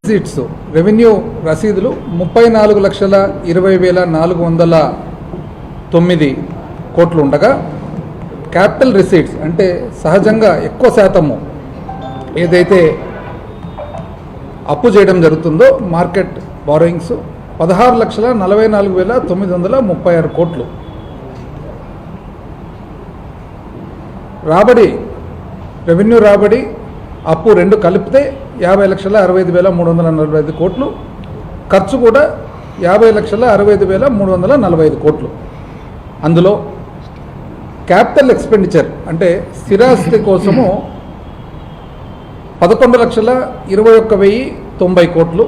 Receipts revenue రసీదులు 34,20,409 కోట్లు ఉండగా క్యాపిటల్ రిసీట్స్ అంటే సహజంగా ఎక్కువ శాతము ఏదైతే అప్పు చేయడం జరుగుతుందో మార్కెట్ బారోయింగ్స్ 16,44,936 కోట్లు. రాబడి రెవెన్యూ రాబడి అప్పు రెండు కలిపితే 50,65,345 కోట్లు. ఖర్చు కూడా 50,65,345 కోట్లు. అందులో క్యాపిటల్ ఎక్స్పెండిచర్ అంటే స్థిరాస్తి కోసము 11,21,090 కోట్లు.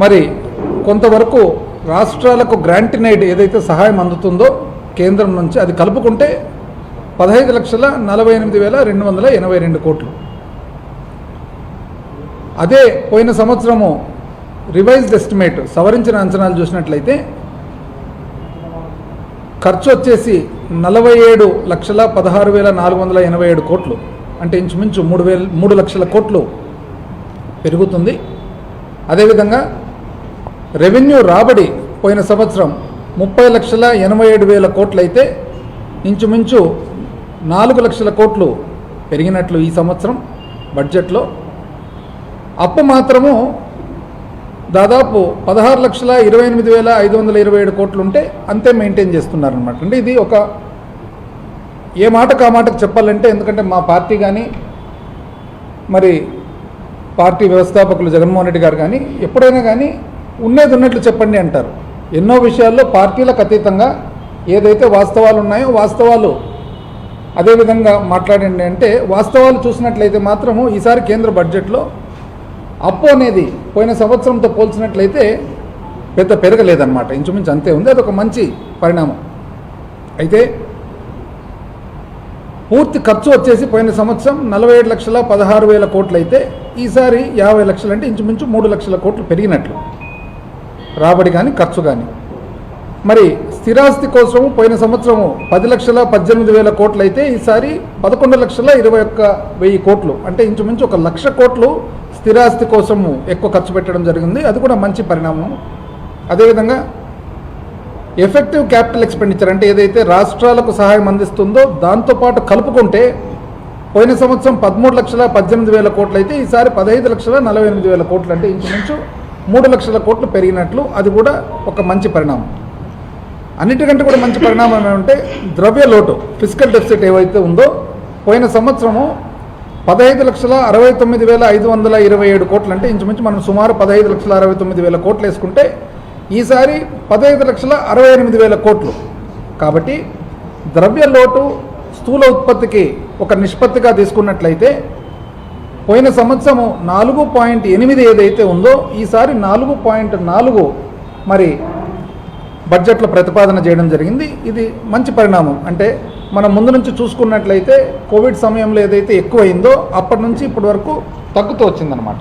మరి కొంతవరకు రాష్ట్రాలకు గ్రాంటినైడ్ ఏదైతే సహాయం అందుతుందో కేంద్రం నుంచి అది కలుపుకుంటే 15,48,282 కోట్లు. అదే పోయిన సంవత్సరము రివైజ్డ్ ఎస్టిమేట్ సవరించిన అంచనాలు చూసినట్లయితే ఖర్చు వచ్చేసి 47,16,487 కోట్లు అంటే ఇంచుమించు 3 లక్షల కోట్లు పెరుగుతుంది. అదేవిధంగా రెవెన్యూ రాబడి పోయిన సంవత్సరం 30,87,000 కోట్లు అయితే ఇంచుమించు 4 లక్షల కోట్లు పెరిగినట్లు ఈ సంవత్సరం బడ్జెట్లో. అప్పు మాత్రము దాదాపు 16,28,527 కోట్లు ఉంటే అంతే మెయింటైన్ చేస్తున్నారనమాట. అంటే ఇది ఒక ఏ మాటకు ఆ మాటకు చెప్పాలంటే, ఎందుకంటే మా పార్టీ కానీ మరి పార్టీ వ్యవస్థాపకులు జగన్మోహన్ రెడ్డి గారు కానీ ఎప్పుడైనా కానీ ఉన్నది ఉన్నట్లు చెప్పండి అంటారు. ఎన్నో విషయాల్లో పార్టీలకు అతీతంగా ఏదైతే వాస్తవాలు ఉన్నాయో వాస్తవాలు అదేవిధంగా మాట్లాడండి అంటే, వాస్తవాలు చూసినట్లయితే మాత్రము ఈసారి కేంద్ర బడ్జెట్లో అప్పు అనేది పోయిన సంవత్సరంతో పోల్చినట్లయితే పెద్ద పెరగలేదన్నమాట, ఇంచుమించు అంతే ఉంది. అదొక మంచి పరిణామం. అయితే పూర్తి ఖర్చు వచ్చేసి పోయిన సంవత్సరం 47,16,000 కోట్లు అయితే ఈసారి 50 లక్షలు అంటే ఇంచుమించు 3 లక్షల కోట్లు పెరిగినట్లు రాబడి కానీ ఖర్చు కానీ. మరి స్థిరాస్తి కోసం పోయిన సంవత్సరం 10,18,000 కోట్లు అయితే ఈసారి 11,21,000 కోట్లు అంటే ఇంచుమించు 1,00,000 కోట్లు స్థిరాస్తి కోసము ఎక్కువ ఖర్చు పెట్టడం జరిగింది. అది కూడా మంచి పరిణామం. అదేవిధంగా ఎఫెక్టివ్ క్యాపిటల్ ఎక్స్పెండిచర్ అంటే ఏదైతే రాష్ట్రాలకు సహాయం అందిస్తుందో దాంతోపాటు కలుపుకుంటే పోయిన సంవత్సరం 13,18,000 కోట్లు అయితే ఈసారి 15,48,000 కోట్లు అంటే ఇంచుమించు 3 లక్షల కోట్లు పెరిగినట్లు అది కూడా ఒక మంచి పరిణామం. అన్నిటికంటే కూడా మంచి పరిణామం ఏమంటే ద్రవ్య లోటు ఫిజికల్ డెఫిసిట్ ఏవైతే ఉందో పోయిన సంవత్సరము 15,69,527 కోట్లు అంటే ఇంచుమించు మనం సుమారు 15,69,000 కోట్లు వేసుకుంటే ఈసారి 15,68,000 కోట్లు. కాబట్టి ద్రవ్య లోటు స్థూల ఉత్పత్తికి ఒక నిష్పత్తిగా తీసుకున్నట్లయితే పోయిన సంవత్సరము 4.8 ఏదైతే ఉందో ఈసారి 4.4 మరి బడ్జెట్లో ప్రతిపాదన చేయడం జరిగింది. ఇది మంచి పరిణామం. అంటే మనం ముందు నుంచి చూసుకున్నట్లయితే కోవిడ్ సమయంలో ఏదైతే ఎక్కువైందో అప్పటి నుంచి ఇప్పటి వరకు తగ్గుతూ వచ్చిందనమాట.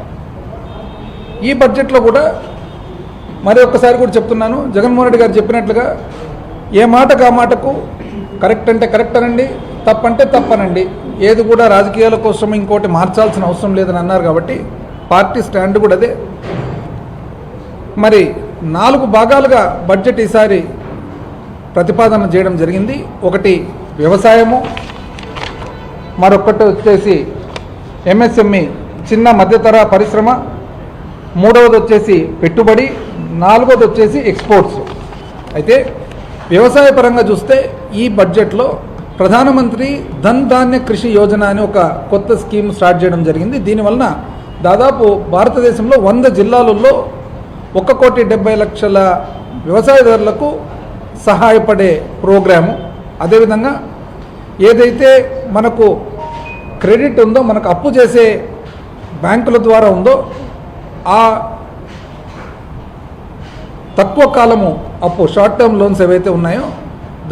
ఈ బడ్జెట్లో కూడా మరి ఒక్కసారి కూడా చెప్తున్నాను, జగన్మోహన్ రెడ్డి గారు చెప్పినట్లుగా ఏ మాటకు ఆ మాటకు కరెక్ట్ అంటే కరెక్ట్ అనండి, తప్పంటే తప్పనండి, ఏది కూడా రాజకీయాల కోసం ఇంకోటి మార్చాల్సిన అవసరం లేదని అన్నారు. కాబట్టి పార్టీ స్టాండ్ కూడా అదే. మరి 4 భాగాలుగా బడ్జెట్ ఈసారి ప్రతిపాదన చేయడం జరిగింది. ఒకటి వ్యవసాయము, మరొకటి వచ్చేసి ఎంఎస్ఎంఈ చిన్న మధ్యతర పరిశ్రమ, మూడవది వచ్చేసి పెట్టుబడి, 4వది వచ్చేసి ఎక్స్పోర్ట్స్. అయితే వ్యవసాయ పరంగా చూస్తే ఈ బడ్జెట్లో ప్రధానమంత్రి ధన్ ధాన్య కృషి యోజన అని ఒక కొత్త స్కీమ్ స్టార్ట్ చేయడం జరిగింది. దీనివలన దాదాపు భారతదేశంలో 100 జిల్లాలలో 1,70,00,000 వ్యవసాయదారులకు సహాయపడే ప్రోగ్రాము. అదేవిధంగా ఏదైతే మనకు క్రెడిట్ ఉందో, మనకు అప్పు చేసే బ్యాంకుల ద్వారా ఉందో ఆ తక్కువ కాలము అప్పు షార్ట్ టర్మ్ లోన్స్ ఏవైతే ఉన్నాయో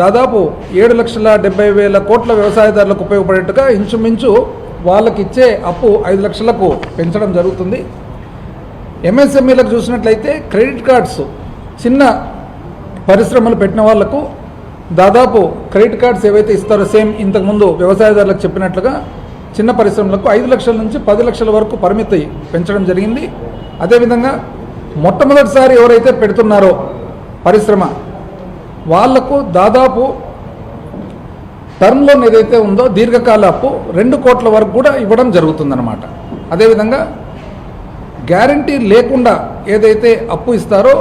దాదాపు 7,70,000 కోట్ల వ్యవసాయదారులకు ఉపయోగపడేట్టుగా ఇంచుమించు వాళ్ళకి ఇచ్చే అప్పు 5 లక్షలకు పెంచడం జరుగుతుంది. ఎంఎస్ఎంఈలకు చూసినట్లయితే క్రెడిట్ కార్డ్స్ చిన్న పరిశ్రమలు పెట్టిన వాళ్లకు దాదాపు క్రెడిట్ కార్డ్స్ ఏవైతే ఇస్తారో సేమ్ ఇంతకుముందు వ్యవసాయదారులకు చెప్పినట్లుగా చిన్న పరిశ్రమలకు 5 లక్షల నుంచి 10 లక్షల వరకు పరిమితి పెంచడం జరిగింది. అదేవిధంగా మొట్టమొదటిసారి ఎవరైతే పెడుతున్నారో పరిశ్రమ వాళ్లకు దాదాపు టర్మ్ లోన్ ఏదైతే ఉందో దీర్ఘకాల అప్పు 2 కోట్ల వరకు కూడా ఇవ్వడం జరుగుతుందన్నమాట. అదేవిధంగా గ్యారంటీ లేకుండా ఏదైతే అప్పు ఇస్తారో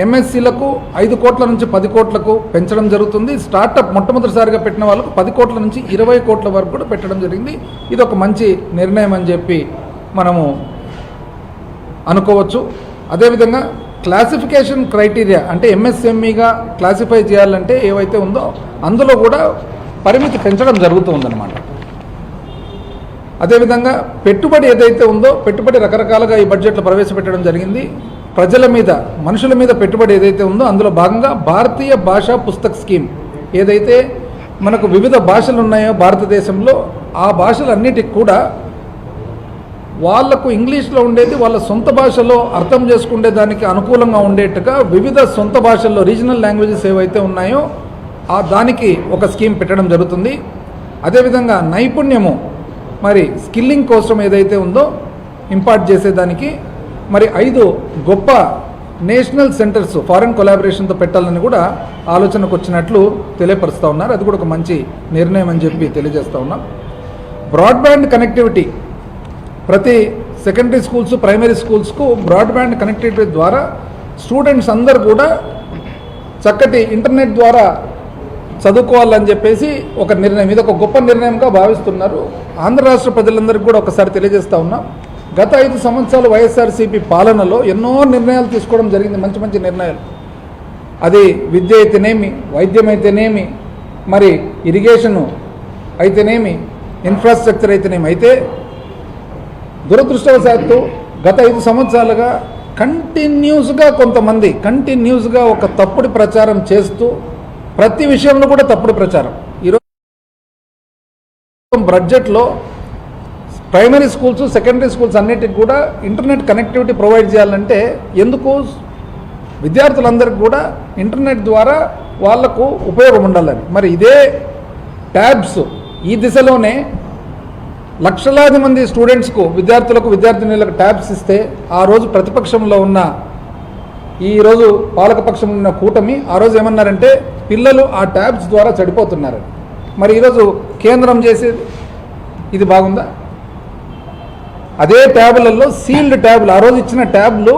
ఎంఎస్సీలకు 5 కోట్ల నుంచి 10 కోట్లకు పెంచడం జరుగుతుంది. స్టార్టప్ మొట్టమొదటిసారిగా పెట్టిన వాళ్ళకు 10 కోట్ల నుంచి 20 కోట్ల వరకు కూడా పెట్టడం జరిగింది. ఇది ఒక మంచి నిర్ణయం అని చెప్పి మనము అనుకోవచ్చు. అదేవిధంగా క్లాసిఫికేషన్ క్రైటీరియా అంటే ఎంఎస్ఎంఈగా క్లాసిఫై చేయాలంటే ఏవైతే ఉందో అందులో కూడా పరిమితి పెంచడం జరుగుతూ ఉందన్నమాట. అదేవిధంగా పెట్టుబడి ఏదైతే ఉందో పెట్టుబడి రకరకాలుగా ఈ బడ్జెట్లో ప్రవేశపెట్టడం జరిగింది. ప్రజల మీద మనుషుల మీద పెట్టుబడి ఏదైతే ఉందో అందులో భాగంగా భారతీయ భాషా పుస్తక్ స్కీమ్ ఏదైతే మనకు వివిధ భాషలు ఉన్నాయో భారతదేశంలో ఆ భాషలన్నిటికి కూడా వాళ్లకు ఇంగ్లీష్లో ఉండేది వాళ్ళ సొంత భాషలో అర్థం చేసుకునే దానికి అనుకూలంగా ఉండేట్టుగా వివిధ సొంత భాషల్లో రీజనల్ లాంగ్వేజెస్ ఏవైతే ఉన్నాయో దానికి ఒక స్కీమ్ పెట్టడం జరుగుతుంది. అదేవిధంగా నైపుణ్యము మరి స్కిల్లింగ్ కోసం ఏదైతే ఉందో ఇంపార్ట్ చేసేదానికి మరి 5 గొప్ప నేషనల్ సెంటర్స్ ఫారెన్ కొలాబరేషన్తో పెట్టాలని కూడా ఆలోచనకు వచ్చినట్లు తెలియపరుస్తూ ఉన్నారు. అది కూడా ఒక మంచి నిర్ణయం అని చెప్పి తెలియజేస్తూ ఉన్నాం. బ్రాడ్బ్యాండ్ కనెక్టివిటీ ప్రతి సెకండరీ స్కూల్స్ ప్రైమరీ స్కూల్స్కు బ్రాడ్బ్యాండ్ కనెక్టివిటీ ద్వారా స్టూడెంట్స్ అందరూ కూడా చక్కటి ఇంటర్నెట్ ద్వారా చదువుకోవాలని చెప్పేసి ఒక నిర్ణయం, ఇది ఒక గొప్ప నిర్ణయంగా భావిస్తున్నారు. ఆంధ్ర రాష్ట్ర ప్రజలందరికీ కూడా ఒకసారి తెలియజేస్తూ ఉన్నాం. గత 5 సంవత్సరాలు వైఎస్ఆర్సీపీ పాలనలో ఎన్నో నిర్ణయాలు తీసుకోవడం జరిగింది, మంచి మంచి నిర్ణయాలు. అది విద్య అయితేనేమి, వైద్యం అయితేనేమి, మరి ఇరిగేషను అయితేనేమి, ఇన్ఫ్రాస్ట్రక్చర్ అయితేనేమి. అయితే దురదృష్టవశాత్తు గత 5 సంవత్సరాలుగా కంటిన్యూస్గా ఒక తప్పుడు ప్రచారం చేస్తూ ప్రతి విషయంలో కూడా తప్పుడు ప్రచారం. ఈరోజు బడ్జెట్లో ప్రైమరీ స్కూల్స్ సెకండరీ స్కూల్స్ అన్నిటికి కూడా ఇంటర్నెట్ కనెక్టివిటీ ప్రొవైడ్ చేయాలంటే ఎందుకు విద్యార్థులందరికీ కూడా ఇంటర్నెట్ ద్వారా వాళ్లకు ఉపయోగం ఉండాలని మరి ఇదే ట్యాబ్స్ ఈ దిశలోనే లక్షలాది మంది స్టూడెంట్స్కు విద్యార్థినులకు ట్యాబ్స్ ఇస్తే ఆ రోజు ప్రతిపక్షంలో ఉన్న ఈరోజు పాలకపక్షంలో ఉన్న కూటమి ఆ రోజు ఏమన్నారంటే పిల్లలు ఆ ట్యాబ్స్ ద్వారా చెడిపోతున్నారు. మరి ఈరోజు కేంద్రం చేసేది ఇది బాగుందా? అదే ట్యాబులలో సీల్డ్ ట్యాబులు ఆ రోజు ఇచ్చిన ట్యాబులు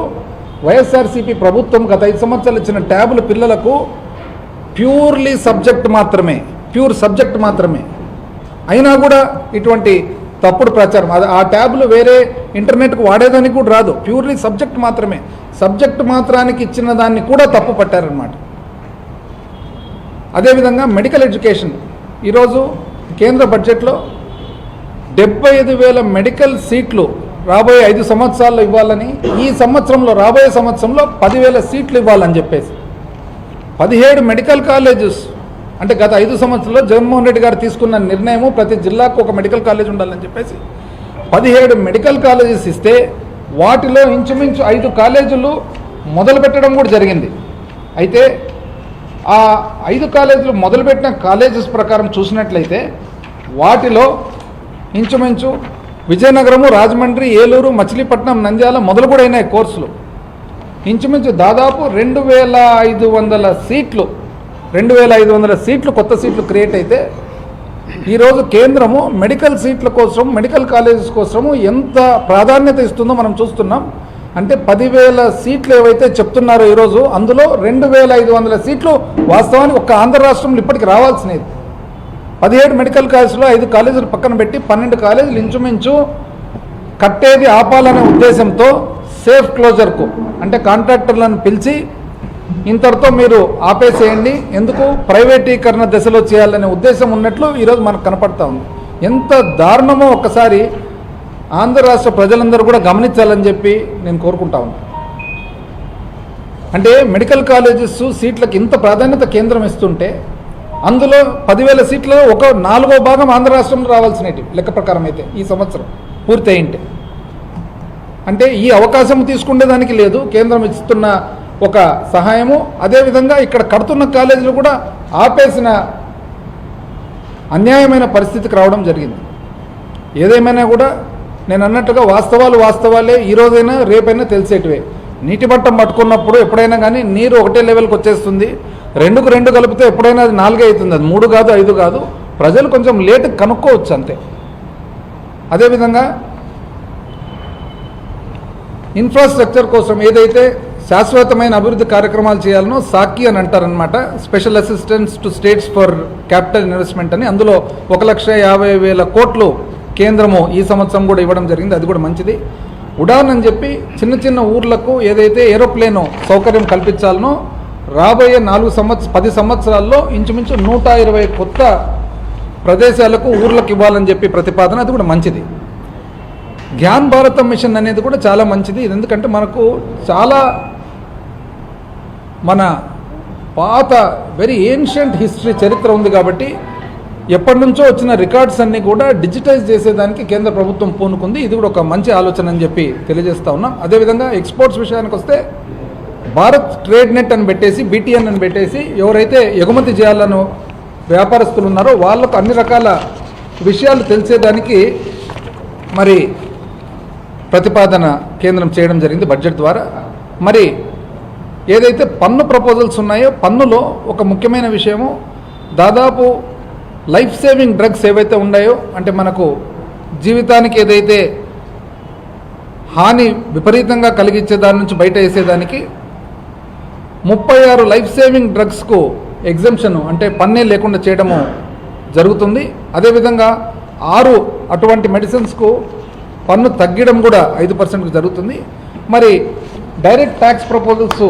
వైఎస్ఆర్సీపీ ప్రభుత్వం గత 5 సంవత్సరాలు ఇచ్చిన ట్యాబులు పిల్లలకు ప్యూర్ సబ్జెక్ట్ మాత్రమే అయినా కూడా ఇటువంటి తప్పుడు ప్రచారం. ఆ ట్యాబులు వేరే ఇంటర్నెట్కు వాడేదానికి కూడా రాదు, ప్యూర్లీ సబ్జెక్ట్ మాత్రమే. సబ్జెక్ట్ మాత్రానికి ఇచ్చిన దాన్ని కూడా తప్పు పట్టారనమాట. అదేవిధంగా మెడికల్ ఎడ్యుకేషన్ ఈరోజు కేంద్ర బడ్జెట్లో 75,000 మెడికల్ సీట్లు రాబోయే 5 సంవత్సరాల్లో ఇవ్వాలని, ఈ సంవత్సరంలో రాబోయే సంవత్సరంలో 10,000 సీట్లు ఇవ్వాలని చెప్పేసి 17 మెడికల్ కాలేజెస్ అంటే గత 5 సంవత్సరాల్లో జగన్మోహన్ రెడ్డి గారు తీసుకున్న నిర్ణయము ప్రతి జిల్లాకు ఒక మెడికల్ కాలేజ్ ఉండాలని చెప్పేసి 17 మెడికల్ కాలేజెస్ ఇస్తే వాటిలో ఇంచుమించు 5 కాలేజీలు మొదలుపెట్టడం కూడా జరిగింది. అయితే ఆ 5 కాలేజీలు మొదలుపెట్టిన కాలేజెస్ ప్రకారం చూసినట్లయితే వాటిలో ఇంచుమించు విజయనగరము, రాజమండ్రి, ఏలూరు, మచిలీపట్నం, నంద్యాల మొదలు కూడా అయినాయి కోర్సులు. ఇంచుమించు దాదాపు 2,500 సీట్లు 2,500 సీట్లు కొత్త సీట్లు క్రియేట్ అయితే ఈరోజు కేంద్రము మెడికల్ సీట్ల కోసం మెడికల్ కాలేజెస్ కోసము ఎంత ప్రాధాన్యత ఇస్తుందో మనం చూస్తున్నాం. అంటే 10,000 సీట్లు ఏవైతే చెప్తున్నారో ఈరోజు అందులో 2,500 సీట్లు వాస్తవానికి ఒక్క ఆంధ్ర రాష్ట్రంలో ఇప్పటికి రావాల్సినది. 17 మెడికల్ కాలేజీలో 5 కాలేజీలు పక్కన పెట్టి 12 కాలేజీలు ఇంచుమించు కట్టేది ఆపాలనే ఉద్దేశంతో సేఫ్ క్లోజర్కు అంటే కాంట్రాక్టర్లను పిలిచి ఇంతటితో మీరు ఆపేసేయండి, ఎందుకు ప్రైవేటీకరణ దశలో చేయాలనే ఉద్దేశం ఉన్నట్లు ఈరోజు మనకు కనపడతా ఉంది. ఎంత దారుణమో ఒక్కసారి ఆంధ్ర రాష్ట్ర ప్రజలందరూ కూడా గమనించాలని చెప్పి నేను కోరుకుంటా ఉన్నాను. అంటే మెడికల్ కాలేజెస్ సీట్లకు ఇంత ప్రాధాన్యత కేంద్రం ఇస్తుంటే అందులో 10,000 సీట్లలో ఒక 4వ భాగం ఆంధ్ర రాష్ట్రంలో రావాల్సినవి లెక్క ప్రకారం అయితే ఈ సంవత్సరం పూర్తి అయింటే. అంటే ఈ అవకాశం తీసుకునేదానికి లేదు, కేంద్రం ఇస్తున్న ఒక సహాయము. అదేవిధంగా ఇక్కడ కడుతున్న కాలేజీలు కూడా ఆపేసిన అన్యాయమైన పరిస్థితికి రావడం జరిగింది. ఏదేమైనా కూడా నేను అన్నట్టుగా వాస్తవాలే ఈరోజైనా రేపైనా తెలిసేటివే. నీటి మట్టం పట్టుకున్నప్పుడు ఎప్పుడైనా కానీ నీరు ఒకటే లెవెల్కి వచ్చేస్తుంది. 2కు 2 కలిపితే ఎప్పుడైనా అది 4 అవుతుంది, అది 3 కాదు 5 కాదు. ప్రజలు కొంచెం లేట్ కనుక్కోవచ్చు అంతే. అదేవిధంగా ఇన్ఫ్రాస్ట్రక్చర్ కోసం ఏదైతే శాశ్వతమైన అభివృద్ధి కార్యక్రమాలు చేయాలనో సాకి అని అంటారనమాట, special assistance to states for capital investment అని. అందులో 1,50,000 కోట్లు కేంద్రము ఈ సంవత్సరం కూడా ఇవ్వడం జరిగింది. అది కూడా మంచిది. ఉడాన్ అని చెప్పి చిన్న చిన్న ఊర్లకు ఏదైతే ఏరోప్లేను సౌకర్యం కల్పించాలనో రాబోయే 10 సంవత్సరాల్లో ఇంచుమించు 120 కొత్త ప్రదేశాలకు ఊర్లకు ఇవ్వాలని చెప్పి ప్రతిపాదన, అది కూడా మంచిది. జ్ఞాన్ భారతం మిషన్ అనేది కూడా చాలా మంచిది. ఇది ఎందుకంటే మనకు చాలా మన పాత వెరీ ఏన్షియంట్ హిస్టరీ చరిత్ర ఉంది కాబట్టి ఎప్పటి నుంచో వచ్చిన రికార్డ్స్ అన్నీ కూడా డిజిటైజ్ చేసేదానికి కేంద్ర ప్రభుత్వం పూనుకుంది. ఇది కూడా ఒక మంచి ఆలోచన అని చెప్పి తెలియజేస్తా ఉన్నాం. అదేవిధంగా ఎక్స్పోర్ట్స్ విషయానికి వస్తే భారత్ ట్రేడ్ నెట్ అని పెట్టేసి, BTN అని పెట్టేసి ఎవరైతే ఎగుమతి చేయాలను వ్యాపారస్తులు ఉన్నారో వాళ్ళకు అన్ని రకాల విషయాలు తెలిసేదానికి మరి ప్రతిపాదన కేంద్రం చేయడం జరిగింది బడ్జెట్ ద్వారా. మరి ఏదైతే పన్ను ప్రపోజల్స్ ఉన్నాయో పన్నులో ఒక ముఖ్యమైన విషయము, దాదాపు లైఫ్ సేవింగ్ డ్రగ్స్ ఏవైతే ఉన్నాయో, అంటే మనకు జీవితానికి ఏదైతే హాని విపరీతంగా కలిగించే దాని నుంచి బయట వేసేదానికి 36 లైఫ్ సేవింగ్ డ్రగ్స్కు ఎగ్జంప్షన్ అంటే పన్నే లేకుండా చేయడము జరుగుతుంది. అదేవిధంగా 6 అటువంటి మెడిసిన్స్కు పన్ను తగ్గడం కూడా 5%కు జరుగుతుంది. మరి డైరెక్ట్ ట్యాక్స్ ప్రపోజల్స్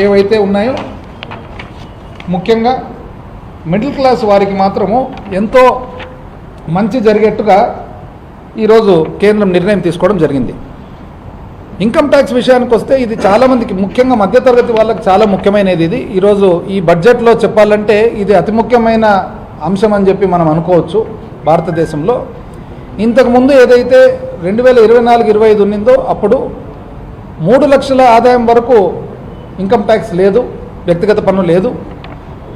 ఏవైతే ఉన్నాయో ముఖ్యంగా మిడిల్ క్లాస్ వారికి మాత్రము ఎంతో మంచి జరిగేట్టుగా ఈరోజు కేంద్రం నిర్ణయం తీసుకోవడం జరిగింది. ఇన్కమ్ ట్యాక్స్ విషయానికి వస్తే ఇది చాలామందికి, ముఖ్యంగా మధ్యతరగతి వాళ్ళకి చాలా ముఖ్యమైనది. ఇది ఈరోజు ఈ బడ్జెట్లో చెప్పాలంటే ఇది అతి ముఖ్యమైన అంశం అని చెప్పి మనం అనుకోవచ్చు. భారతదేశంలో ఇంతకుముందు ఏదైతే 2024-25 ఉన్నిందో అప్పుడు 3 లక్షల ఆదాయం వరకు ఇన్కమ్ ట్యాక్స్ లేదు, వ్యక్తిగత పన్ను లేదు.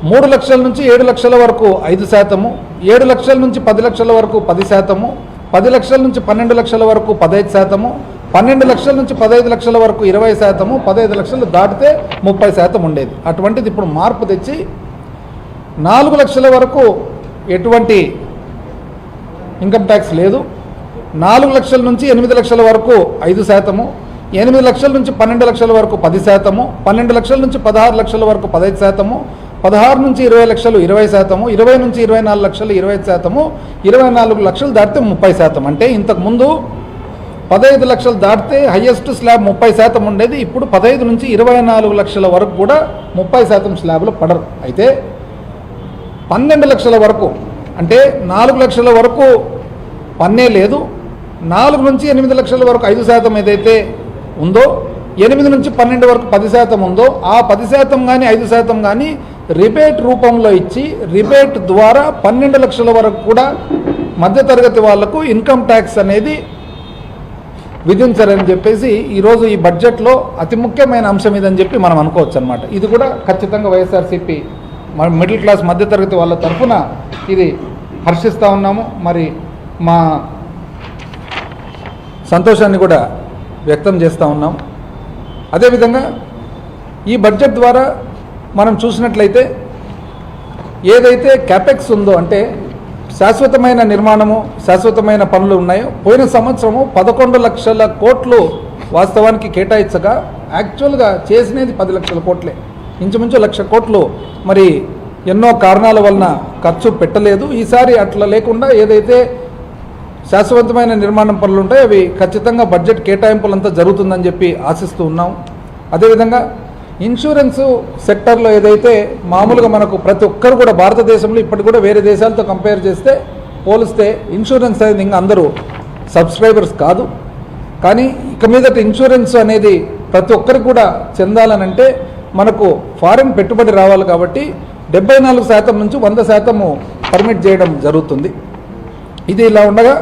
3 లక్షల నుంచి 7 లక్షల వరకు 5%, 7 లక్షల నుంచి 10 లక్షల వరకు 10%, 10 లక్షల నుంచి 12 లక్షల వరకు 15%, 12 లక్షల నుంచి 15 లక్షల వరకు 20%, 15 లక్షలు దాటితే 30% ఉండేది. అటువంటిది ఇప్పుడు మార్పు తెచ్చి 4 లక్షల వరకు ఎటువంటి ఇన్కమ్ ట్యాక్స్ లేదు, 4 లక్షల నుంచి 8 లక్షల వరకు 5%, 8 లక్షల నుంచి 12 లక్షల వరకు 10%, 12 లక్షల నుంచి 16 లక్షల వరకు 15%, 16 నుంచి 20 లక్షలు 20%, 20 నుంచి 24 లక్షలు 20%, 24 లక్షలు దాటితే 30%. అంటే ఇంతకుముందు 15 లక్షలు దాటితే హయ్యెస్ట్ స్లాబ్ 30% ఉండేది. ఇప్పుడు 15 నుంచి 24 లక్షల వరకు కూడా 30% స్లాబ్లో పడరు. అయితే 12 లక్షల వరకు అంటే 4 లక్షల వరకు పన్నే లేదు, 4 నుంచి 8 లక్షల వరకు 5% ఏదైతే ఉందో, 8 నుంచి 12 వరకు 10% ఉందో, ఆ 10% కానీ 5% కానీ రిబేట్ రూపంలో ఇచ్చి రిబేట్ ద్వారా 12 లక్షల వరకు కూడా మధ్యతరగతి వాళ్లకు ఇన్కమ్ ట్యాక్స్ అనేది విధించారని చెప్పేసి ఈరోజు ఈ బడ్జెట్లో అతి ముఖ్యమైన అంశం ఇదని చెప్పి మనం అనుకోవచ్చు అనమాట. ఇది కూడా ఖచ్చితంగా వైఎస్ఆర్సీపీ మిడిల్ క్లాస్ మధ్యతరగతి వాళ్ళ తరఫున ఇది హర్షిస్తూ ఉన్నాము. మరి మా సంతోషాన్ని కూడా వ్యక్తం చేస్తూ ఉన్నాము. అదేవిధంగా ఈ బడ్జెట్ ద్వారా మనం చూసినట్లయితే ఏదైతే క్యాపెక్స్ ఉందో, అంటే శాశ్వతమైన నిర్మాణము, శాశ్వతమైన పనులు ఉన్నాయో, పోయిన సంవత్సరము 11 లక్షల కోట్లు వాస్తవానికి కేటాయించగా యాక్చువల్గా చేసినది 10 లక్షల కోట్లే, ఇంచుమించు 1,00,000 కోట్లు మరి ఎన్నో కారణాల వలన ఖర్చు పెట్టలేదు. ఈసారి అట్లా లేకుండా ఏదైతే శాశ్వతమైన నిర్మాణం పనులు ఉంటాయో అవి ఖచ్చితంగా బడ్జెట్ కేటాయింపులంతా జరుగుతుందని చెప్పి ఆశిస్తూ ఉన్నాం. అదేవిధంగా ఇన్సూరెన్సు సెక్టర్లో ఏదైతే మామూలుగా మనకు ప్రతి ఒక్కరు కూడా భారతదేశంలో ఇప్పటికి కూడా వేరే దేశాలతో కంపేర్ చేస్తే పోలిస్తే ఇన్సూరెన్స్ అనేది ఇంకా అందరూ సబ్స్క్రైబర్స్ కాదు. కానీ ఇక మీదట ఇన్సూరెన్స్ అనేది ప్రతి ఒక్కరికి కూడా చెందాలనంటే మనకు ఫారిన్ పెట్టుబడి రావాలి. కాబట్టి 74% నుంచి 100% పర్మిట్ చేయడం జరుగుతుంది. ఇది ఇలా ఉండగా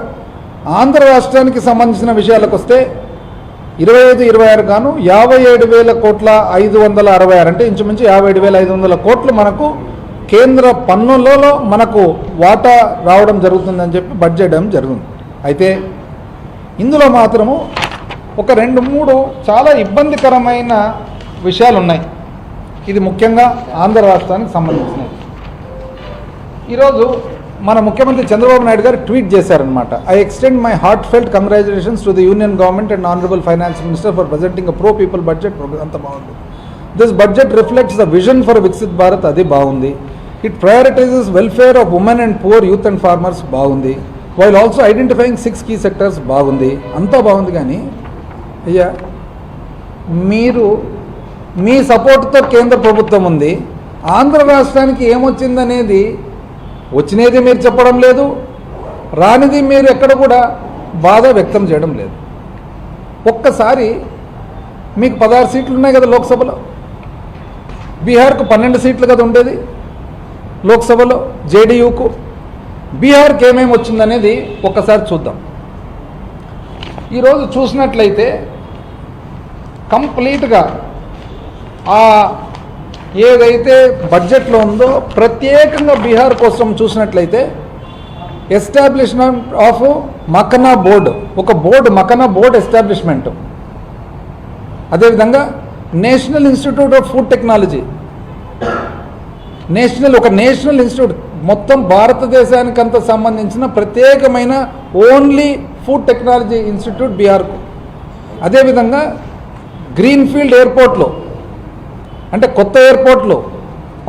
ఆంధ్ర రాష్ట్రానికి సంబంధించిన విషయాలకు వస్తే 25-26 గాను 57,566 అంటే ఇంచుమించు 57,500 కోట్లు మనకు కేంద్ర పన్నులలో మనకు వాటా రావడం జరుగుతుందని చెప్పి బడ్జెట్ జరుగుతుంది. అయితే ఇందులో మాత్రము ఒక 2-3 చాలా ఇబ్బందికరమైన విషయాలు ఉన్నాయి. ఇది ముఖ్యంగా ఆంధ్ర రాష్ట్రానికి సంబంధించినది. ఈరోజు మన ముఖ్యమంత్రి చంద్రబాబు నాయుడు గారు ట్వీట్ చేశారనమాట. I extend my heartfelt congratulations to the union government and honourable finance minister for presenting a pro people budget. అంత బాగుంది. This budget reflects the vision for Viksit Bharat. అది బాగుంది. It prioritises welfare of women and poor, youth and farmers. బాగుంది. While also identifying 6 key sectors. బాగుంది. అంతా బాగుంది. కానీ అయ్యా, మీరు మీ సపోర్ట్తో కేంద్ర ప్రభుత్వం ఉంది. ఆంధ్ర రాష్ట్రానికి ఏమొచ్చిందనేది వచ్చినది మీరు చెప్పడం లేదు, రానిది మీరు ఎక్కడ కూడా బాధ వ్యక్తం చేయడం లేదు. ఒక్కసారి మీకు 16 సీట్లు ఉన్నాయి కదా లోక్సభలో, బీహార్కు 12 సీట్లు కదా ఉండేది లోక్సభలో జేడీయూకు. బీహార్కి ఏమేమి వచ్చిందనేది ఒక్కసారి చూద్దాం. ఈరోజు చూసినట్లయితే కంప్లీట్గా ఏదైతే బడ్జెట్లో ఉందో ప్రత్యేకంగా బీహార్ కోసం చూసినట్లయితే ఎస్టాబ్లిష్మెంట్ ఆఫ్ మకనా బోర్డు, ఒక బోర్డు మకనా బోర్డు ఎస్టాబ్లిష్మెంట్. అదేవిధంగా National Institute of Food technology, ఒక నేషనల్ ఇన్స్టిట్యూట్, మొత్తం భారతదేశానికంత సంబంధించిన ప్రత్యేకమైన ఓన్లీ ఫుడ్ టెక్నాలజీ ఇన్స్టిట్యూట్ బీహార్కు. అదేవిధంగా గ్రీన్ఫీల్డ్ ఎయిర్పోర్ట్లో, అంటే కొత్త ఎయిర్పోర్ట్లు,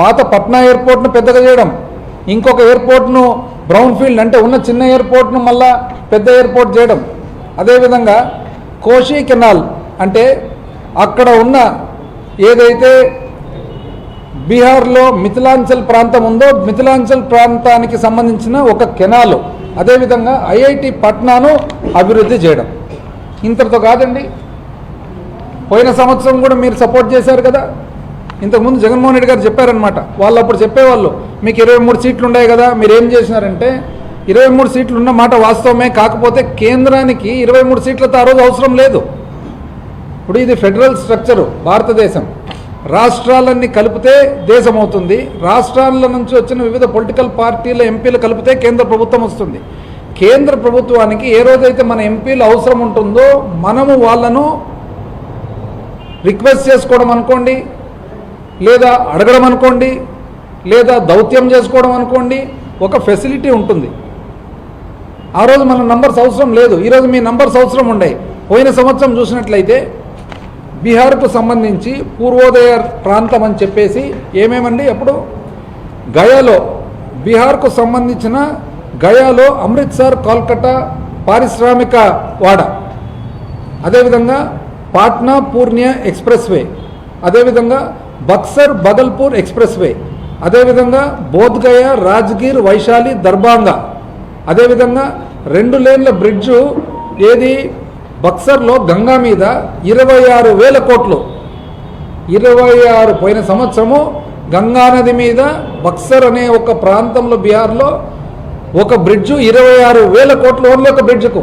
పాత పట్నా ఎయిర్పోర్ట్ను పెద్దగా చేయడం, ఇంకొక ఎయిర్పోర్ట్ను బ్రౌన్ ఫీల్డ్ అంటే ఉన్న చిన్న ఎయిర్పోర్ట్ను మళ్ళా పెద్ద ఎయిర్పోర్ట్ చేయడం. అదేవిధంగా కోషి కెనాల్ అంటే అక్కడ ఉన్న ఏదైతే బీహార్లో మిథిలాంచల్ ప్రాంతం ఉందో మిథిలాంచల్ ప్రాంతానికి సంబంధించిన ఒక కెనాలు. అదేవిధంగా ఐఐటి పట్నాను అభివృద్ధి చేయడం. ఇంతటితో కాదండి, పోయిన సంవత్సరం కూడా మీరు సపోర్ట్ చేశారు కదా. ఇంతకుముందు జగన్మోహన్ రెడ్డి గారు చెప్పారనమాట. వాళ్ళు అప్పుడు చెప్పేవాళ్ళు, మీకు 23 సీట్లు ఉన్నాయి కదా, మీరు ఏం చేసినారంటే 23 సీట్లు ఉన్న మాట వాస్తవమే, కాకపోతే కేంద్రానికి 23 సీట్లతో ఆ రోజు అవసరం లేదు. ఇప్పుడు ఇది ఫెడరల్ స్ట్రక్చరు భారతదేశం, రాష్ట్రాలన్నీ కలిపితే దేశం అవుతుంది. రాష్ట్రాల నుంచి వచ్చిన వివిధ పొలిటికల్ పార్టీల ఎంపీలు కలిపితే కేంద్ర ప్రభుత్వం వస్తుంది. కేంద్ర ప్రభుత్వానికి ఏ రోజైతే మన ఎంపీలు అవసరం ఉంటుందో మనము వాళ్ళను రిక్వెస్ట్ చేసుకోవడం అనుకోండి, లేదా అడగడం అనుకోండి, లేదా దౌత్యం చేసుకోవడం అనుకోండి, ఒక ఫెసిలిటీ ఉంటుంది. ఆ రోజు మన నంబర్స్ అవసరం లేదు, ఈరోజు మీ నంబర్స్ అవసరం ఉన్నాయి. పోయిన సంవత్సరం చూసినట్లయితే బీహార్కు సంబంధించి పూర్వోదయ ప్రాంతం అని చెప్పేసి ఏమేమండి, అప్పుడు గయాలో, బీహార్కు సంబంధించిన గయాలో అమృత్సర్ కోల్కతా పారిశ్రామిక వాడ, అదేవిధంగా పాట్నా పూర్ణియా ఎక్స్ప్రెస్ వే, అదేవిధంగా బక్సర్ బగల్పూర్ ఎక్స్ప్రెస్ వే, అదేవిధంగా బోధ్గయ రాజ్గిర్ వైశాలి దర్భంగా, అదేవిధంగా 2 లేన్ల బ్రిడ్జు ఏది బక్సర్లో గంగా మీద 26,000 కోట్లు, 26 పోయిన సంవత్సరము గంగానది మీద బక్సర్ అనే ఒక ప్రాంతంలో బీహార్లో ఒక బ్రిడ్జు 26,000 కోట్లు ఓన్లీ ఒక బ్రిడ్జ్కు.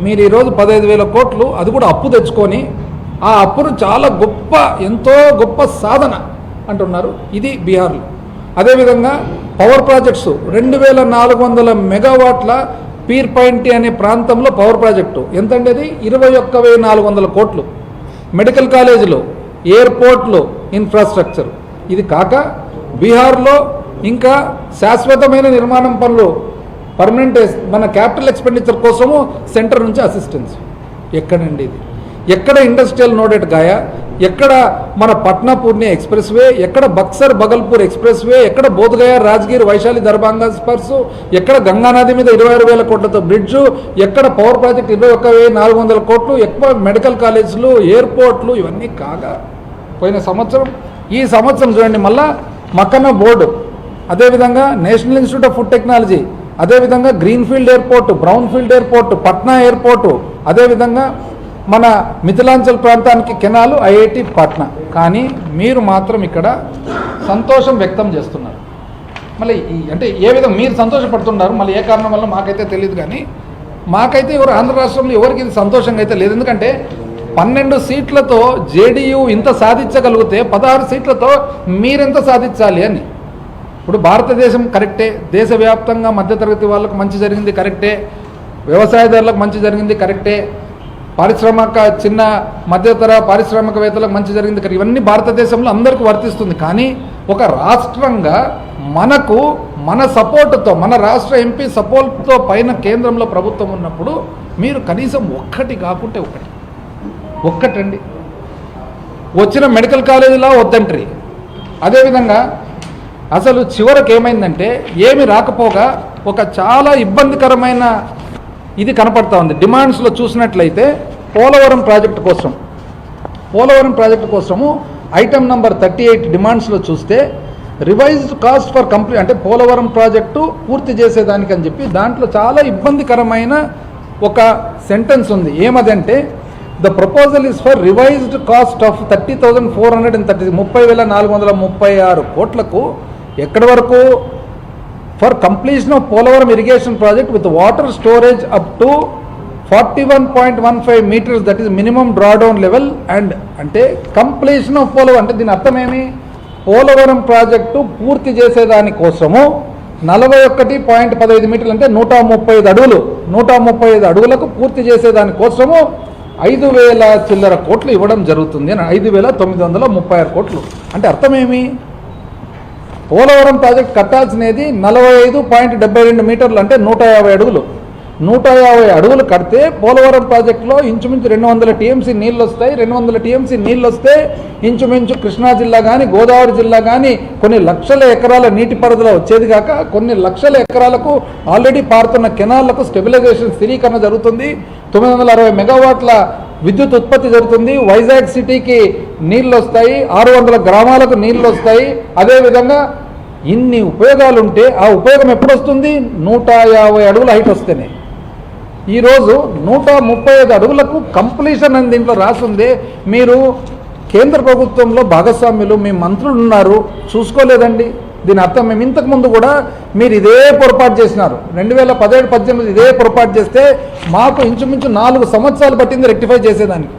మీరు ఈరోజు 15,000 కోట్లు అది కూడా అప్పు తెచ్చుకొని ఆ అప్పును చాలా గొప్ప, ఎంతో గొప్ప సాధన అంటున్నారు. ఇది బీహార్లో. అదేవిధంగా పవర్ ప్రాజెక్ట్స్ 2,400 మెగావాట్ల పీర్ పాయింట్ అనే ప్రాంతంలో పవర్ ప్రాజెక్టు ఎంతండి, అది 21,400 కోట్లు. మెడికల్ కాలేజీలు, ఎయిర్పోర్ట్లు, ఇన్ఫ్రాస్ట్రక్చర్. ఇది కాక బీహార్లో ఇంకా శాశ్వతమైన నిర్మాణం పనులు, పర్మనెంట్ మన క్యాపిటల్ ఎక్స్పెండిచర్ కోసము సెంటర్ నుంచి అసిస్టెన్స్. ఎక్కడండి ఇది? ఎక్కడ ఇండస్ట్రియల్ నోడెడ్ గాయా, ఎక్కడ మన పట్నా పూర్ణియా ఎక్స్ప్రెస్ వే, ఎక్కడ బక్సర్ బగల్పూర్ ఎక్స్ప్రెస్ వే, ఎక్కడ బోధ్గయ రాజ్గిర్ వైశాలి దర్భంగా స్పర్శు, ఎక్కడ గంగానది మీద 26,000 కోట్లతో బ్రిడ్జు, ఎక్కడ పవర్ ప్రాజెక్ట్ 21,400 కోట్లు, ఎక్కువ మెడికల్ కాలేజీలు, ఎయిర్పోర్ట్లు, ఇవన్నీ కాగా పోయిన సంవత్సరం, ఈ సంవత్సరం చూడండి మళ్ళా మకనా బోర్డు, అదేవిధంగా National Institute of Food Technology, అదేవిధంగా greenfield airport, brownfield airport, Patna airport, అదేవిధంగా మన మిథిలాంచల్ ప్రాంతానికి కెనాలు, ఐఐటి పట్నా. కానీ మీరు మాత్రం ఇక్కడ సంతోషం వ్యక్తం చేస్తున్నారు. మళ్ళీ అంటే ఏ విధంగా మీరు సంతోషపడుతున్నారు, మళ్ళీ ఏ కారణం వల్ల మాకైతే తెలియదు. కానీ మాకైతే ఆంధ్ర రాష్ట్రంలో ఎవరికి ఇది సంతోషంగా అయితే లేదు. ఎందుకంటే 12 సీట్లతో జేడీయూ ఇంత సాధించగలిగితే 16 సీట్లతో మీరెంత సాధించాలి అని. ఇప్పుడు భారతదేశం కరెక్టే, దేశవ్యాప్తంగా మధ్యతరగతి వాళ్ళకు మంచి జరిగింది కరెక్టే, వ్యవసాయదారులకు మంచి జరిగింది కరెక్టే, పారిశ్రామిక చిన్న మధ్యతర పారిశ్రామికవేత్తలకు మంచి జరిగింది కరెక్ట్, ఇవన్నీ భారతదేశంలో అందరికీ వర్తిస్తుంది. కానీ ఒక రాష్ట్రంగా మనకు మన సపోర్టుతో, మన రాష్ట్ర ఎంపీ సపోర్ట్తో పైన కేంద్రంలో ప్రభుత్వం ఉన్నప్పుడు మీరు కనీసం ఒక్కటి కాకుంటే ఒక్కటండి. వచ్చిన మెడికల్ కాలేజీలో వద్దంట్రీ. అదేవిధంగా అసలు చివరికి ఏమైందంటే ఏమి రాకపోగా ఒక చాలా ఇబ్బందికరమైన ఇది కనపడతా ఉంది. డిమాండ్స్లో చూసినట్లయితే పోలవరం ప్రాజెక్టు కోసము ఐటమ్ నంబర్ 38 డిమాండ్స్లో చూస్తే రివైజ్డ్ కాస్ట్ ఫర్ కంప్లీట్ అంటే పోలవరం ప్రాజెక్టు పూర్తి చేసేదానికి అని చెప్పి దాంట్లో చాలా ఇబ్బందికరమైన ఒక సెంటెన్స్ ఉంది. ఏమదంటే the proposal is for revised cost of 30,430 30,436 కోట్లకు ఎక్కడి వరకు for completion of Polavaram irrigation project with water storage up to 41.15 metres that is minimum drawdown level and అంటే కంప్లీషన్ ఆఫ్ పోలవరం అంటే దీని అర్థం ఏమి, పోలవరం ప్రాజెక్టు పూర్తి చేసేదానికోసము 41.15 మీటర్లు అంటే 135 అడుగులు 135 అడుగులకు పూర్తి చేసేదానికోసము 5,000 చిల్లర కోట్లు ఇవ్వడం జరుగుతుంది అని 5,936 కోట్లు అంటే అర్థమేమి, పోలవరం ప్రాజెక్ట్ కట్టాల్సినది 45.72 మీటర్లు అంటే 150 అడుగులు 150 అడుగులు కడితే పోలవరం ప్రాజెక్టులో ఇంచుమించు 200 టీఎంసీ నీళ్ళు వస్తాయి. 200 టీఎంసీ నీళ్ళు వస్తే ఇంచుమించు కృష్ణా జిల్లా కానీ గోదావరి జిల్లా కానీ కొన్ని లక్షల ఎకరాల నీటి పరిధిలో వచ్చేది కాక కొన్ని లక్షల ఎకరాలకు ఆల్రెడీ పారుతున్న కెనాళ్లకు స్టెబిలైజేషన్ స్థిరీకరణ జరుగుతుంది. 960 మెగావాట్ల విద్యుత్ ఉత్పత్తి జరుగుతుంది. వైజాగ్ సిటీకి నీళ్ళు వస్తాయి, 600 గ్రామాలకు నీళ్ళు వస్తాయి. అదేవిధంగా ఇన్ని ఉపయోగాలు ఉంటే ఆ ఉపయోగం ఎప్పుడు వస్తుంది, 150 అడుగుల హైట్ వస్తేనే. ఈరోజు 135 అడుగులకు కంప్లీషన్ అని దీంట్లో రాసిందే. మీరు కేంద్ర ప్రభుత్వంలో భాగస్వామ్యులు, మీ మంత్రులు ఉన్నారు, చూసుకోలేదండి. దీని అర్థం మేము ఇంతకుముందు కూడా మీరు ఇదే పొరపాటు చేసినారు. 2017-18 ఇదే పొరపాటు చేస్తే మాకు ఇంచుమించు 4 సంవత్సరాలు పట్టింది రెక్టిఫై చేసేదానికి.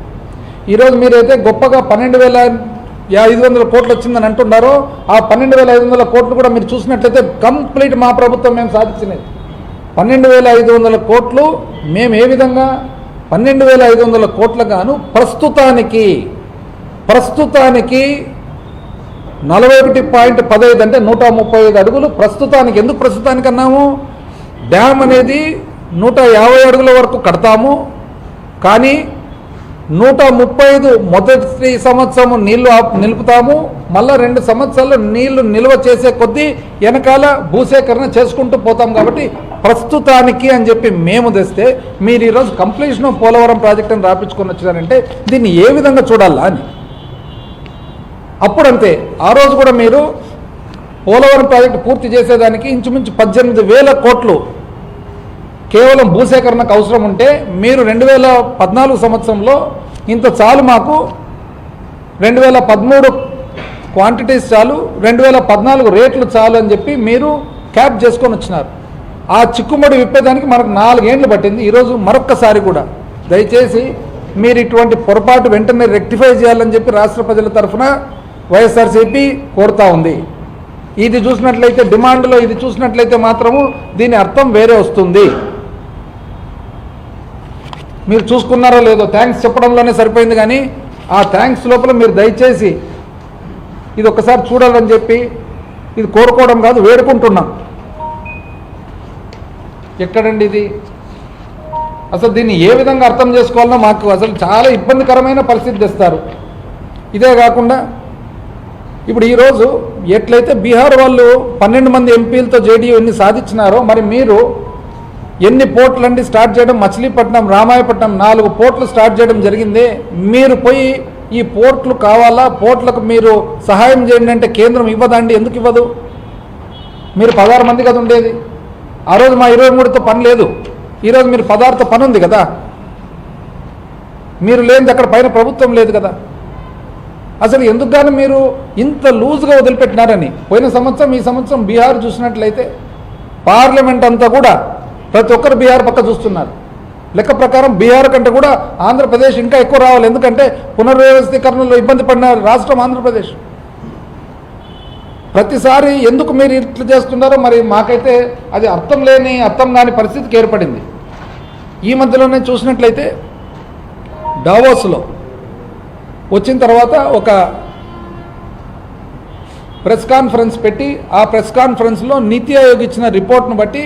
ఈరోజు మీరైతే గొప్పగా 12,500 కోట్లు వచ్చిందని అంటున్నారో ఆ 12,500 కోట్లు కూడా మీరు చూసినట్లయితే కంప్లీట్ మా ప్రభుత్వం మేము సాధించినది. 12,500 కోట్లు మేము ఏ విధంగా 12,500 కోట్ల గాను ప్రస్తుతానికి 41.15 అంటే 135 అడుగులు ప్రస్తుతానికి. ఎందుకు ప్రస్తుతానికి అన్నాము, డ్యామ్ అనేది 150 అడుగుల వరకు కడతాము, కానీ 135 మొదటి సంవత్సరం నీళ్లు నిలుపుతాము, మళ్ళా 2 సంవత్సరాలు నీళ్లు నిల్వ చేసే కొద్దీ వెనకాల భూసేకరణ చేసుకుంటూ పోతాం. కాబట్టి ప్రస్తుతానికి అని చెప్పి మేము తెస్తే మీరు ఈరోజు కంప్లీషన్ ఆఫ్ పోలవరం ప్రాజెక్ట్ అని రాపించుకొని వచ్చారంటే దీన్ని ఏ విధంగా చూడాలా అని. అప్పుడంతే ఆ రోజు కూడా మీరు పోలవరం ప్రాజెక్టు పూర్తి చేసేదానికి ఇంచుమించు 18,000 కోట్లు కేవలం భూసేకరణకు అవసరం ఉంటే మీరు 2014 సంవత్సరంలో ఇంత చాలు, మాకు 2013 క్వాంటిటీస్ చాలు, 2014 రేట్లు చాలు అని చెప్పి మీరు క్యాప్ చేసుకొని వచ్చినారు. ఆ చిక్కుముడి విప్పేదానికి మనకు 4 ఏళ్ళు పట్టింది. ఈరోజు మరొక్కసారి కూడా దయచేసి మీరు ఇటువంటి పొరపాటు వెంటనే రెక్టిఫై చేయాలని చెప్పి రాష్ట్ర ప్రజల తరఫున వైఎస్ఆర్సీపీ కోరుతా ఉంది. ఇది చూసినట్లయితే డిమాండ్లో ఇది చూసినట్లయితే మాత్రము దీని అర్థం వేరే వస్తుంది. మీరు చూసుకున్నారో లేదో, థ్యాంక్స్ చెప్పడంలోనే సరిపోయింది, కానీ ఆ థ్యాంక్స్ లోపల మీరు దయచేసి ఇది ఒక్కసారి చూడాలని చెప్పి ఇది కోరుకోవడం కాదు, వేడుకుంటున్నాం. ఎక్కడండి ఇది, అసలు దీన్ని ఏ విధంగా అర్థం చేసుకోవాలన్నా మాకు అసలు చాలా ఇబ్బందికరమైన పరిస్థితి తెస్తారు. ఇదే కాకుండా ఇప్పుడు ఈరోజు ఎట్లయితే బీహార్ వాళ్ళు 12 మంది ఎంపీలతో జేడీయూ ఎన్ని సాధించినారో, మరి మీరు ఎన్ని పోర్టులండి స్టార్ట్ చేయడం, మచిలీపట్నం, రామాయపట్నం 4 పోర్టులు స్టార్ట్ చేయడం జరిగింది. మీరు పోయి ఈ పోర్టులు కావాలా, పోర్టులకు మీరు సహాయం చేయండి అంటే కేంద్రం ఇవ్వదండి. ఎందుకు ఇవ్వదు? మీరు 16 మంది కదా ఉండేది ఆ రోజు, మా 23తో పని లేదు. ఈరోజు మీరు 16తో పని ఉంది కదా, మీరు లేనిది అక్కడ పైన ప్రభుత్వం లేదు కదా. అసలు ఎందుకు కానీ మీరు ఇంత లూజ్గా వదిలిపెట్టినారని. పోయిన సంవత్సరం ఈ సంవత్సరం బీహార్ చూసినట్లయితే పార్లమెంట్ అంతా కూడా ప్రతి ఒక్కరు బీహార్ పక్క చూస్తున్నారు. లెక్క ప్రకారం బీహార్ కంటే కూడా ఆంధ్రప్రదేశ్ ఇంకా ఎక్కువ రావాలి. ఎందుకంటే పునర్వ్యవస్థీకరణలో ఇబ్బంది పడిన రాష్ట్రం ఆంధ్రప్రదేశ్. ప్రతిసారి ఎందుకు మీరు ఇట్లా చేస్తున్నారో మరి మాకైతే అది అర్థం కాని పరిస్థితికి ఏర్పడింది. ఈ మధ్యలోనే చూసినట్లయితే డావోస్లో వచ్చిన తర్వాత ఒక ప్రెస్ కాన్ఫరెన్స్ పెట్టి ఆ ప్రెస్ కాన్ఫరెన్స్లో నీతి ఆయోగ్ ఇచ్చిన రిపోర్ట్ను బట్టి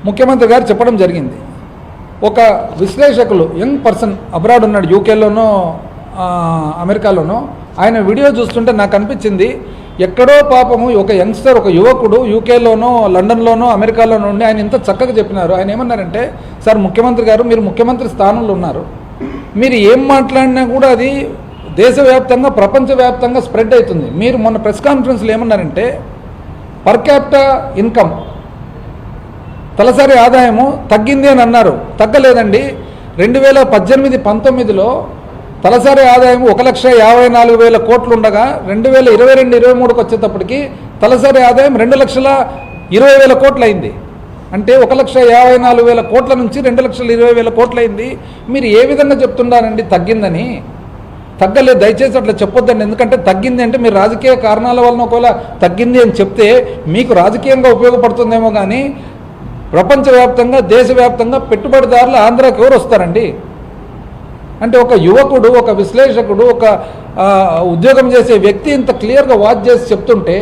ముఖ్యమంత్రి గారు చెప్పడం జరిగింది. ఒక విశ్లేషకులు యంగ్ పర్సన్ అబ్రాడ్ ఉన్నాడు, యూకేలోనో అమెరికాలోనో, ఆయన వీడియో చూస్తుంటే నాకు అనిపించింది ఎక్కడో పాపము ఒక యంగ్స్టర్, ఒక యువకుడు యూకేలోనో లండన్లోనో అమెరికాలోనో ఉండి ఆయన ఇంత చక్కగా చెప్పినారు. ఆయన ఏమన్నారంటే, సార్ ముఖ్యమంత్రి గారు మీరు ముఖ్యమంత్రి స్థానంలో ఉన్నారు, మీరు ఏం మాట్లాడినా కూడా అది దేశవ్యాప్తంగా ప్రపంచవ్యాప్తంగా స్ప్రెడ్ అవుతుంది. మీరు మొన్న ప్రెస్ కాన్ఫరెన్స్లో ఏమన్నారంటే పర్ క్యాపిటా ఇన్కమ్ తలసరి ఆదాయము తగ్గింది అని అన్నారు. తగ్గలేదండి. 2018-19లో తలసరి ఆదాయం 1,54,000 కోట్లు ఉండగా 2022-23కి వచ్చేటప్పటికి తలసరి ఆదాయం 2,20,000 కోట్లు అయింది. అంటే 1,54,000 కోట్ల నుంచి 2,20,000 కోట్లు అయింది. మీరు ఏ విధంగా చెప్తున్నారండి తగ్గిందని? తగ్గలేదు, దయచేసి అట్లా చెప్పొద్దండి. ఎందుకంటే తగ్గింది అంటే మీరు రాజకీయ కారణాల వలన ఒకవేళ తగ్గింది అని చెప్తే మీకు రాజకీయంగా ఉపయోగపడుతుందేమో, కానీ ప్రపంచవ్యాప్తంగా దేశవ్యాప్తంగా పెట్టుబడిదారులు ఆంధ్రాకి ఎవరు వస్తారండి? అంటే ఒక యువకుడు, ఒక విశ్లేషకుడు, ఒక ఉద్యోగం చేసే వ్యక్తి ఇంత క్లియర్గా వాచ్ చేసి చెప్తుంటే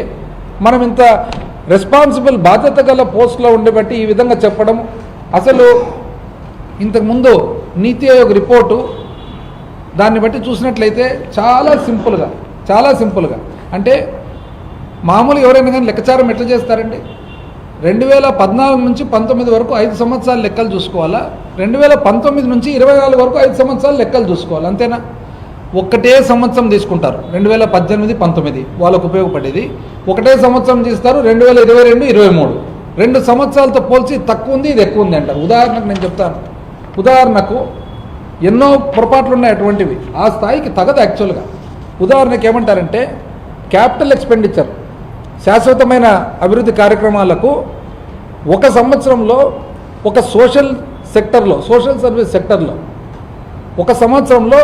మనం ఇంత రెస్పాన్సిబుల్ బాధ్యత గల పోస్ట్లో ఉండబట్టి ఈ విధంగా చెప్పడం, అసలు ఇంతకుముందు నీతి ఆయోగ్ రిపోర్టు దాన్ని బట్టి చూసినట్లయితే చాలా సింపుల్గా అంటే మామూలుగా ఎవరైనా కానీ లెక్కచారం ఎట్లా చేస్తారండి? 2014 నుంచి 19 వరకు 5 సంవత్సరాల లెక్కలు చూసుకోవాలా, 2019 నుంచి 24 వరకు 5 సంవత్సరాల లెక్కలు చూసుకోవాలి, అంతేనా? ఒకటే సంవత్సరం తీసుకుంటారు 2018-19 వాళ్ళకు ఉపయోగపడేది, ఒకటే సంవత్సరం తీస్తారు 2022-23, 2 సంవత్సరాలతో పోల్చి తక్కువ ఉంది ఇది ఎక్కువ ఉంది అంటారు. ఉదాహరణకు నేను చెప్తాను, ఉదాహరణకు ఎన్నో పొరపాట్లు ఉన్నాయి అటువంటివి, ఆ స్థాయికి తగదు యాక్చువల్గా. ఉదాహరణకు ఏమంటారంటే క్యాపిటల్ ఎక్స్పెండిచర్, శాశ్వతమైన అభివృద్ధి కార్యక్రమాలకు ఒక సంవత్సరంలో ఒక సోషల్ సర్వీస్ సెక్టర్లో ఒక సంవత్సరంలో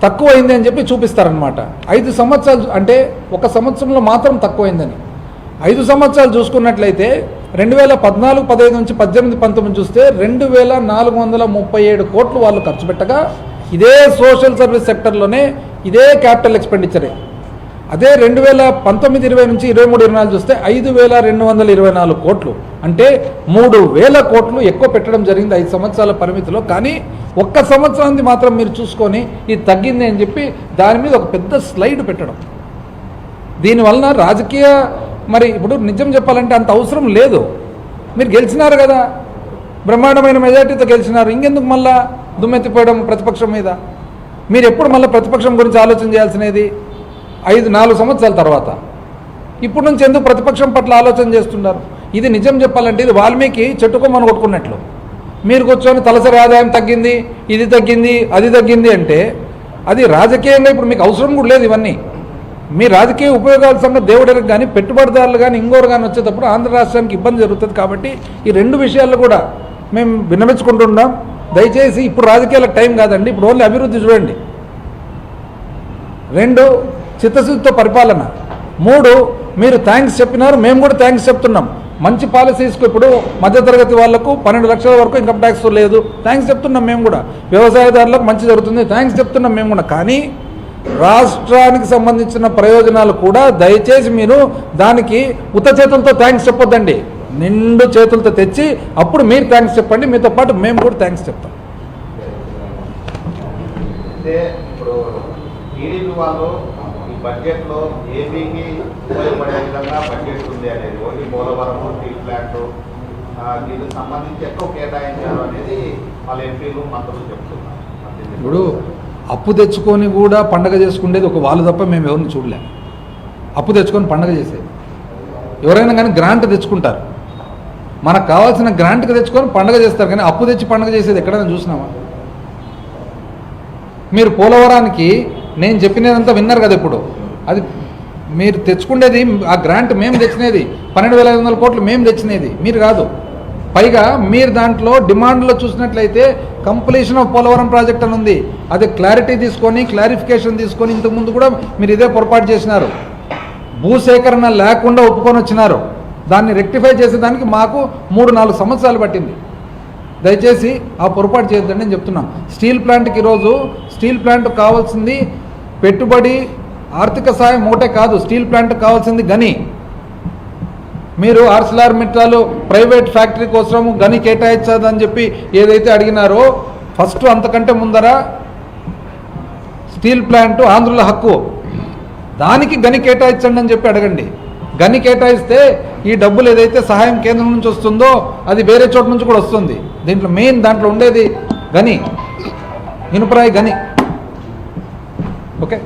తక్కువైంది అని చెప్పి చూపిస్తారనమాట. 5 సంవత్సరాలు అంటే ఒక సంవత్సరంలో మాత్రం తక్కువైందని. 5 సంవత్సరాలు చూసుకున్నట్లయితే 2014-15 నుంచి 18-19 చూస్తే 2,437 కోట్లు వాళ్ళు ఖర్చు పెట్టగా ఇదే సోషల్ సర్వీస్ సెక్టర్లోనే ఇదే క్యాపిటల్ ఎక్స్పెండిచరే. అదే 2019-20 నుంచి 23-24 చూస్తే 5,224 కోట్లు, అంటే 3,000 కోట్లు ఎక్కువ పెట్టడం జరిగింది 5 సంవత్సరాల పరిమితిలో. కానీ ఒక్క సంవత్సరానికి మాత్రం మీరు చూసుకొని ఇది తగ్గింది అని చెప్పి దాని మీద ఒక పెద్ద స్లైడ్ పెట్టడం, దీనివలన రాజకీయ మరి ఇప్పుడు నిజం చెప్పాలంటే అంత అవసరం లేదు. మీరు గెలిచినారు కదా, బ్రహ్మాండమైన మెజార్టీతో గెలిచినారు, ఇంకెందుకు మళ్ళా దుమ్మెత్తిపోయడం ప్రతిపక్షం మీద? మీరు ఎప్పుడు మళ్ళీ ప్రతిపక్షం గురించి ఆలోచన చేయాల్సినది 5-4 సంవత్సరాల తర్వాత. ఇప్పుడు నుంచి ఎందుకు ప్రతిపక్షం పట్ల ఆలోచన చేస్తున్నారు? ఇది నిజం చెప్పాలంటే ఇది వాల్మీకి చెట్టుకోమని కొట్టుకున్నట్లు. మీరు కూర్చొని తలసరి ఆదాయం తగ్గింది, ఇది తగ్గింది, అది తగ్గింది అంటే అది రాజకీయంగా ఇప్పుడు మీకు అవసరం కూడా లేదు. ఇవన్నీ మీ రాజకీయ ఉపయోగాల సంగతి దేవుడికి కానీ పెట్టుబడిదారులు కానీ ఇంకోరు కానీ వచ్చేటప్పుడు ఆంధ్ర రాష్ట్రానికి ఇబ్బంది జరుగుతుంది. కాబట్టి ఈ 2 విషయాల్లో కూడా మేము విన్నవించుకుంటున్నాం. దయచేసి ఇప్పుడు రాజకీయాలకు టైం కాదండి, ఇప్పుడు ఓన్లీ అభివృద్ధి చూడండి. 2 చిత్తశుద్ధితో పరిపాలన. 3 మీరు థ్యాంక్స్ చెప్పినారు, మేము కూడా థ్యాంక్స్ చెప్తున్నాం. మంచి పాలసీస్కు ఇప్పుడు మధ్యతరగతి వాళ్లకు 12 లక్షల వరకు ఇన్కమ్ ట్యాక్స్ లేదు, థ్యాంక్స్ చెప్తున్నాం మేము కూడా. వ్యవసాయదారులకు మంచి జరుగుతుంది, థ్యాంక్స్ చెప్తున్నాం మేము కూడా. కానీ రాష్ట్రానికి సంబంధించిన ప్రయోజనాలు కూడా దయచేసి మీరు దానికి ఉత్త చేతులతో థ్యాంక్స్ చెప్పొద్దండి, నిండు చేతులతో తెచ్చి అప్పుడు మీరు థ్యాంక్స్ చెప్పండి, మీతో పాటు మేము కూడా థ్యాంక్స్ చెప్తాం. బడ్జెట్లో ఏపీకి ఉపయోగపడే విధంగా బడ్జెట్ ఉంది అనేది ఓన్లీ పోలవరం స్టీల్ ప్లాంట్ దీనికి సంబంధించి ఎక్కువ కేటాయించారు అనేది వాళ్ళ ఎంపీలు మంత్రులు చెప్తున్నారు. ఇప్పుడు అప్పు తెచ్చుకొని కూడా పండగ చేసుకునేది ఒక వాళ్ళు తప్ప మేము ఎవరిని చూడలేము. అప్పు తెచ్చుకొని పండగ చేసేది ఎవరైనా కానీ గ్రాంట్ తెచ్చుకుంటారు, మనకు కావాల్సిన గ్రాంట్కి తెచ్చుకొని పండగ చేస్తారు. కానీ అప్పు తెచ్చి పండగ చేసేది ఎక్కడైనా చూసినామా? మీరు పోలవరానికి నేను చెప్పినదంతా విన్నారు కదా. ఇప్పుడు అది మీరు తెచ్చుకునేది ఆ గ్రాంట్ మేము తెచ్చినది 12,500 కోట్లు మేము తెచ్చినది, మీరు కాదు. పైగా మీరు దాంట్లో డిమాండ్లో చూసినట్లయితే కంప్లీషన్ ఆఫ్ పోలవరం ప్రాజెక్ట్ అని ఉంది. అది క్లారిటీ తీసుకొని క్లారిఫికేషన్ తీసుకొని ఇంతకుముందు కూడా మీరు ఇదే పొరపాటు చేసినారు. భూసేకరణ లేకుండా ఒప్పుకొని వచ్చినారు. దాన్ని రెక్టిఫై చేసేదానికి మాకు 3-4 సంవత్సరాలు పట్టింది. దయచేసి ఆ పొరపాటు చేయొద్దండి నేను చెప్తున్నాను. స్టీల్ ప్లాంట్కి ఈరోజు స్టీల్ ప్లాంట్ కావాల్సింది పెట్టుబడి, ఆర్థిక సాయం ఒకటే కాదు, స్టీల్ ప్లాంట్ కావాల్సింది గని. మీరు ఆర్సిలార్ మిట్టాలు ప్రైవేట్ ఫ్యాక్టరీ కోసం గని కేటాయించదని చెప్పి ఏదైతే అడిగినారో, ఫస్ట్ అంతకంటే ముందర స్టీల్ ప్లాంట్ ఆంధ్రుల హక్కు, దానికి గని కేటాయించండి అని చెప్పి అడగండి. గని కేటాయిస్తే ఈ డబ్బులు ఏదైతే సహాయం కేంద్రం నుంచి వస్తుందో అది వేరే చోట నుంచి కూడా వస్తుంది. దీంట్లో మెయిన్ దాంట్లో ఉండేది గని, ఇనుపరాయి గని. ఓకే.